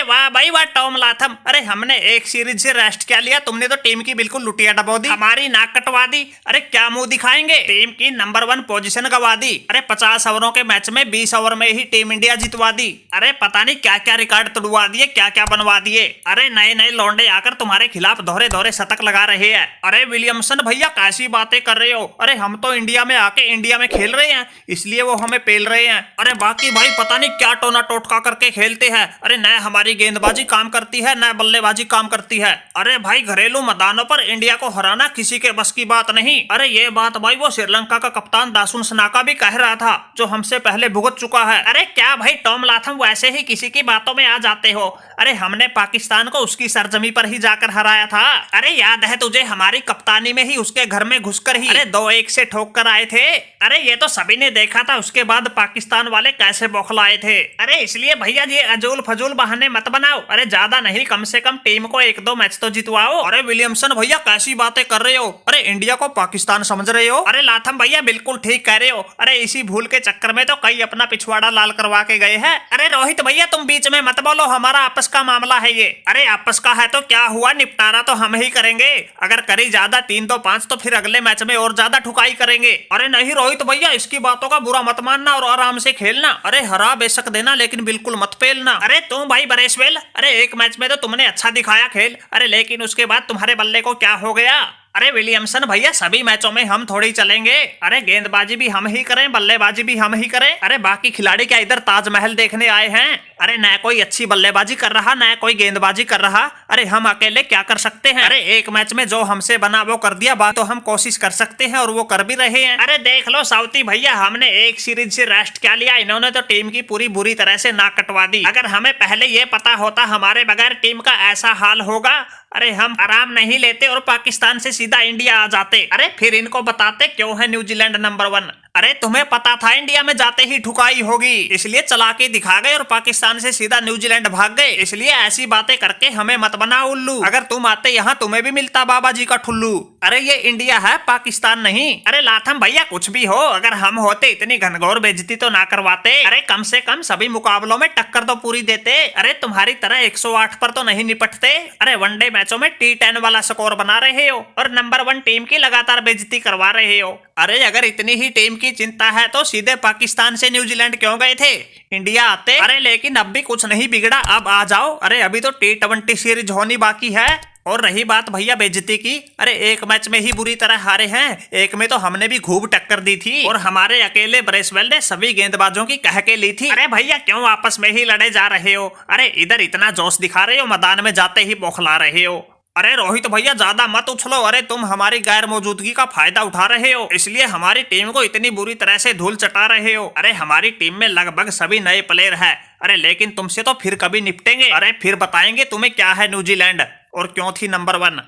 वाह भाई वाह टॉम लाथम, अरे हमने एक सीरीज से रेस्ट क्या लिया, तुमने तो टीम की बिल्कुल लुटिया डबो दी, हमारी नाक कटवा दी। अरे क्या मुंह दिखाएंगे, टीम की नंबर 1 पोजीशन गवा दी। अरे 50 ओवरों के मैच में 20 ओवर में ही टीम इंडिया जितवा दी। अरे पता नहीं क्या क्या रिकॉर्ड तोड़वा दिए, क्या क्या बनवा दिए। अरे नए नए लौंडे आकर तुम्हारे खिलाफ दोहरे दोहरे शतक लगा रहे हैं। अरे विलियमसन भैया कैसी बातें कर रहे हो, अरे हम तो इंडिया में आके इंडिया में खेल रहे हैं, इसलिए वो हमें पेल रहे हैं। अरे बाकी भाई पता नहीं क्या टोना टोटका करके खेलते हैं। अरे न हमारी गेंदबाजी काम करती है न बल्लेबाजी काम करती है। अरे भाई घरेलू मैदानों पर इंडिया को हराना किसी के बस की बात नहीं। अरे ये बात भाई वो श्रीलंका का कप्तान दासुन सनाका भी कह रहा था, जो हमसे पहले भुगत चुका है। अरे क्या भाई टॉम लाथम वैसे ही किसी की बातों में आ जाते हो। अरे हमने पाकिस्तान को उसकी सरजमी पर ही जाकर हराया था। अरे याद है तुझे, हमारी कप्तानी में ही उसके घर में घुसकर ही अरे 2-1 से ठोक कर आए थे। अरे ये तो सभी ने देखा था उसके बाद पाकिस्तान वाले कैसे बौखलाए थे। अरे इसलिए भैया ये अजूल फजूल बहाने मत बनाओ। अरे ज्यादा नहीं, कम से कम टीम को 1-2 मैच तो जितवाओ। अरे विलियमसन भैया कैसी बातें कर रहे हो, अरे इंडिया को पाकिस्तान समझ रहे हो। अरे लाथम भैया बिल्कुल ठीक कह रहे हो। अरे इसी भूल के चक्कर में तो कई अपना पिछवाड़ा लाल करवा के गए हैं। अरे रोहित भैया तुम बीच में मत बोलो, हमारा आपस का मामला है ये। अरे आपस का है तो क्या हुआ, निपटारा तो हम ही करेंगे। अगर करी ज्यादा 3 तो 5 तो फिर अगले मैच में और ज्यादा ठुकाई करेंगे। अरे नहीं रोहित भैया, इसकी बातों का बुरा मत मानना और आराम से खेलना। अरे हरा बेशक देना लेकिन बिल्कुल मत पेलना। अरे तुम भाई बरेसवेल, अरे एक मैच में तो तुमने अच्छा दिखाया खेल, अरे लेकिन उसके बाद तुम्हारे बल्ले को क्या हो गया। अरे विलियमसन भैया सभी मैचों में हम थोड़ी चलेंगे। अरे गेंदबाजी भी हम ही करें, बल्लेबाजी भी हम ही करें। अरे बाकी खिलाड़ी क्या इधर ताजमहल देखने आए हैं। अरे न कोई अच्छी बल्लेबाजी कर रहा न कोई गेंदबाजी कर रहा। अरे हम अकेले क्या कर सकते हैं। अरे एक मैच में जो हमसे बना वो कर दिया, बात तो हम कोशिश कर सकते हैं और वो कर भी रहे हैं। अरे देख लो साउथी भैया, हमने एक सीरीज से रेस्ट क्या लिया, इन्होंने तो टीम की पूरी बुरी तरह से नाक कटवा दी। अगर हमें पहले ये पता होता हमारे बगैर टीम का ऐसा हाल होगा, अरे हम आराम नहीं लेते और पाकिस्तान से सीधा इंडिया आ जाते। अरे फिर इनको बताते क्यों है न्यूजीलैंड नंबर 1। अरे तुम्हें पता था इंडिया में जाते ही ठुकाई होगी, इसलिए चला के दिखा गए और पाकिस्तान से सीधा न्यूजीलैंड भाग गए। इसलिए ऐसी बातें करके हमें मत बना उल्लू। अगर तुम आते यहाँ तुम्हें भी मिलता बाबा जी का ठुल्लू। अरे ये इंडिया है, पाकिस्तान नहीं। अरे लाथम भैया कुछ भी हो, अगर हम होते इतनी घनघोर बेइज्जती तो ना करवाते। अरे कम से कम सभी मुकाबलों में टक्कर तो पूरी देते। अरे तुम्हारी तरह 108 पर तो नहीं निपटते। अरे वनडे मैचों में T10 वाला स्कोर बना रहे हो और नंबर 1 टीम की लगातार बेइज्जती करवा रहे हो। अरे अगर इतनी ही टीम की चिंता है तो सीधे पाकिस्तान से न्यूजीलैंड क्यों गए थे, इंडिया आते। अरे लेकिन अब भी कुछ नहीं बिगड़ा, अब आ जाओ। अरे अभी तो T20 सीरीज होनी बाकी है। और रही बात भैया बेइज्जती की, अरे एक मैच में ही बुरी तरह हारे हैं, एक में तो हमने भी खूब टक्कर दी थी और हमारे अकेले ब्रेसवेल ने सभी गेंदबाजों की कह के ली थी। अरे भैया क्यों आपस में ही लड़े जा रहे हो। अरे इधर इतना जोश दिखा रहे हो, मैदान में जाते ही बौखला रहे हो। अरे रोहित भैया ज्यादा मत उछलो, अरे तुम हमारी गैर मौजूदगी का फायदा उठा रहे हो, इसलिए हमारी टीम को इतनी बुरी तरह से धूल चटा रहे हो। अरे हमारी टीम में लगभग सभी नए प्लेयर हैं। अरे लेकिन तुमसे तो फिर कभी निपटेंगे। अरे फिर बताएंगे तुम्हें क्या है न्यूजीलैंड और क्यों थी नंबर 1।